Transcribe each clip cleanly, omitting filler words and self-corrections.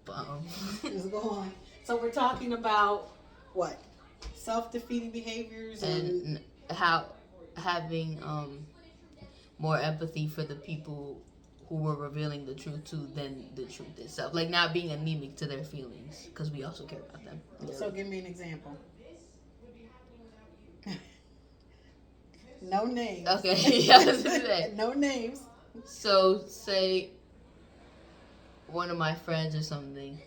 Let's go on. So we're talking about what? Self-defeating behaviors and how having more empathy for the people who we're revealing the truth to than the truth itself. Like not being anemic to their feelings because we also care about them. So give me an example. No names. Okay, yeah, let's do that. No names. So say one of my friends or something,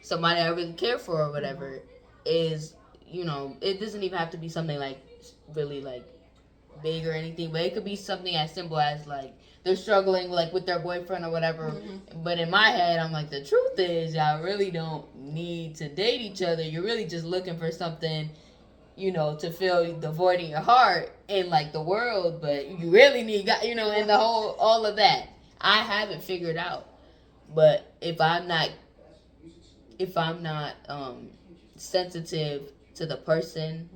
somebody I really care for or whatever, is, you know, it doesn't even have to be something like really like big or anything, but it could be something as simple as like they're struggling like with their boyfriend or whatever. But in my head, I'm like, the truth is, y'all really don't need to date each other. You're really just looking for something, you know, to fill the void in your heart and like the world, but you really need God, you know, and the whole all of that. I haven't figured out, but if I'm not sensitive to the person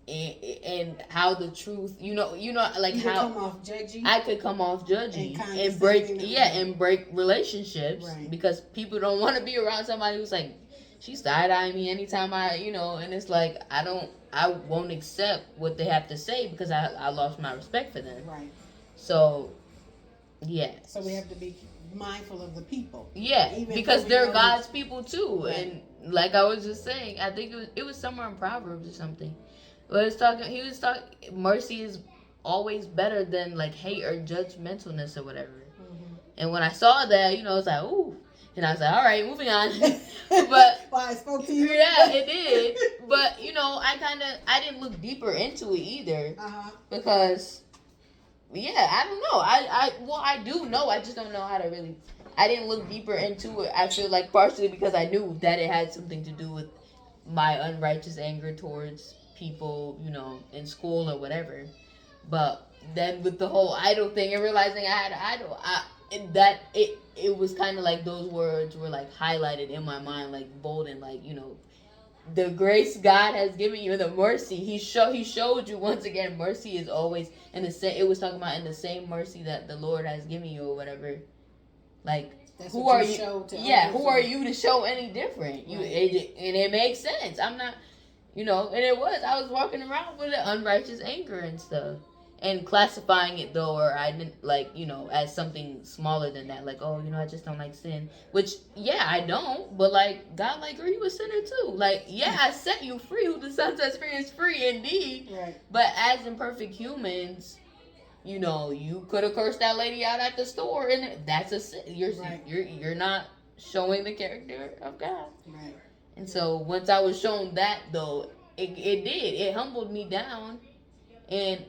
and how the truth, you know, like you how come off judgy. I could come off judgy and break relationships because people don't want to be around somebody who's like, she's side-eyeing me anytime you know, and it's like I won't accept what they have to say because I lost my respect for them. Right. So, yeah. So we have to be mindful of the people. Yeah, because they're God's people too. Right. And like I was just saying, I think it was somewhere in Proverbs or something. But he was talking, mercy is always better than like hate or judgmentalness or whatever. And when I saw that, you know, I was like, ooh. And I was like, all right, moving on. But well, I spoke to you. Yeah, it did. But, you know, I didn't look deeper into it either. Because, yeah, I don't know. I do know. I just don't know how to really. I didn't look deeper into it. I feel like partially because I knew that it had something to do with my unrighteous anger towards people, you know, in school or whatever. But then with the whole idol thing and realizing I had an idol, it was kind of like those words were like highlighted in my mind, like bold and like, you know, the grace God has given you, the mercy He showed you once again. Mercy is always in the same. It was talking about in the same mercy that the Lord has given you or whatever. Like, that's who are you? Who are you to show any different? And it makes sense. I'm not, you know, and I was walking around with an unrighteous anger and stuff. And classifying it though, or I didn't like, you know, as something smaller than that, like, oh, you know, I just don't like sin. Which, yeah, I don't, but like God, like, girl, you a sinner too. Like, yeah, I set you free. Who the Son sets free is free indeed. Right. But as imperfect humans, you know, you could have cursed that lady out at the store, and that's a sin. You're not showing the character of God. Right. And so once I was shown that though, it humbled me down, and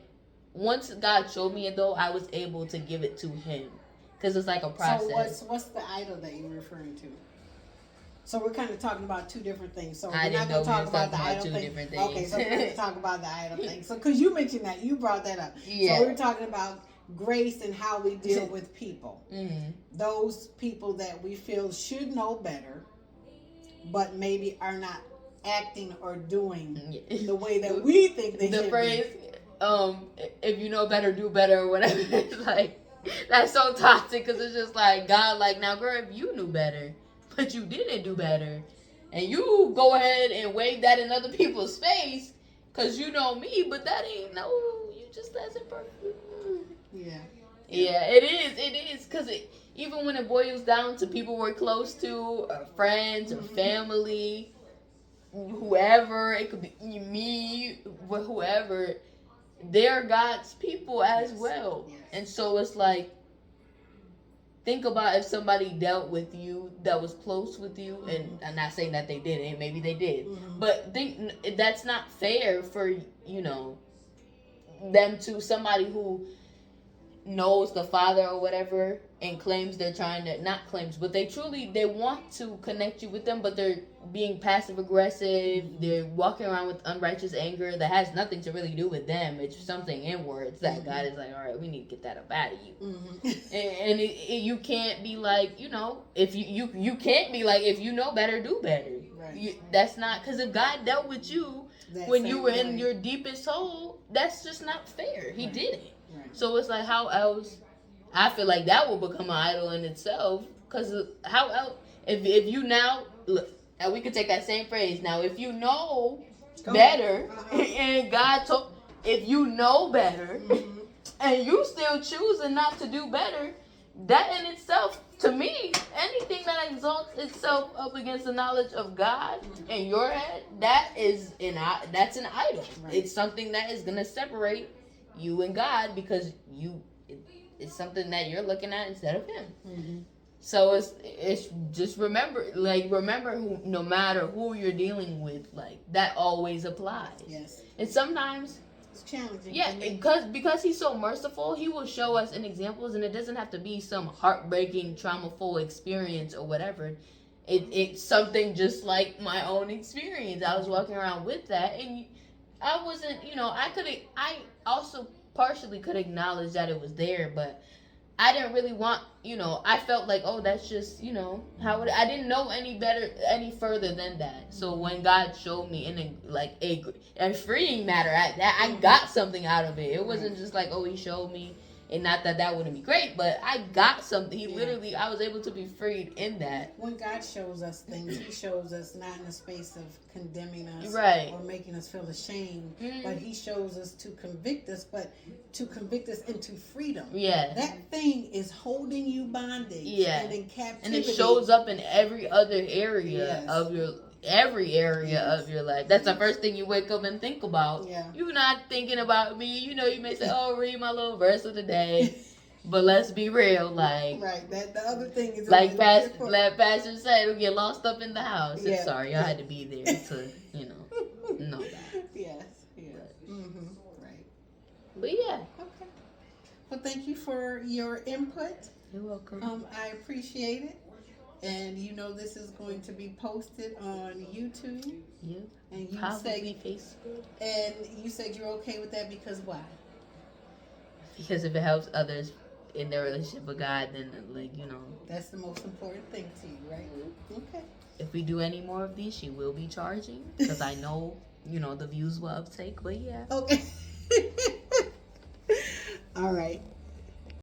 once God showed me it, though, I was able to give it to Him. Because it's like a process. So what's the idol that you're referring to? So we're kind of talking about two different things. So we're not going to talk about the idol thing. Different things. Okay, so we're going to talk about the idol thing. So because you mentioned that, you brought that up. Yeah. So we're talking about grace and how we deal with people. Mm-hmm. Those people that we feel should know better, but maybe are not acting or doing the way that we think they should the phrase, if you know better, do better, or whatever. It's like, that's so toxic, because it's just like, God, like, now, girl, if you knew better, but you didn't do better, and you go ahead and wave that in other people's face, because you know me, but that ain't, no, you just as imperfect. Yeah. Yeah, it is, because even when it boils down to people we're close to, or friends, or family, whoever, it could be me, whoever, they're God's people as well. Yes. And so it's like, think about if somebody dealt with you that was close with you, and I'm not saying that they didn't, maybe they did, but think that's not fair for, you know, them to somebody who knows the Father or whatever and claims they're trying to, not claims, but they want to connect you with them, but they're being passive aggressive, they're walking around with unrighteous anger that has nothing to really do with them. It's something inwards that God is like, all right, we need to get that up out of you. And you can't be like, you know, if you can't be like, if you know better, do better. Right. That's not, because if God dealt with you when you were in your deepest hole, that's just not fair. He didn't. Right. So it's like, how else I feel like that will become an idol in itself. Because how else? If you now look, and we could take that same phrase now. If you know better, and God told, if you know better, and you still choosing not to do better, that in itself, to me, anything that exalts itself up against the knowledge of God in your head, that's an idol. Right. It's something that is gonna separate you and God because it's something that you're looking at instead of Him. Mm-hmm. So it's just remember who, no matter who you're dealing with, like that always applies. Yes. And sometimes it's challenging. Yeah, because He's so merciful, He will show us in examples, and it doesn't have to be some heartbreaking, trauma-full experience or whatever. It's something just like my own experience. I was walking around with that, and I wasn't, I also partially could acknowledge that it was there, but I didn't really want, I felt like, oh, that's just, I didn't know any further than that. So when God showed me in a freeing matter at that, I got something out of it. It wasn't just like, oh, He showed me, and not that wouldn't be great, but I got something. I was able to be freed in that. When God shows us things, He shows us not in a space of condemning us or making us feel ashamed, but He shows us to convict us, but to convict us into freedom. Yeah. That thing is holding you bondage and in captivity. And it shows up in every other area of your of your life. That's the first thing you wake up and think about. Yeah. You're not thinking about me. You may say, oh, read my little verse of the day. But let's be real, right. That the other thing is like Pastor said, we get lost up in the house. Yeah. Sorry, I had to be there to, know that. Yes. Right. But yeah. Okay. Well, thank you for your input. You're welcome. I appreciate it. And this is going to be posted on YouTube. Yeah. And you probably Facebook. And you said you're okay with that because why? Because if it helps others in their relationship with God, then that's the most important thing to you, right? Okay. If we do any more of these, she will be charging because I know the views will uptake. But yeah. Okay. All right.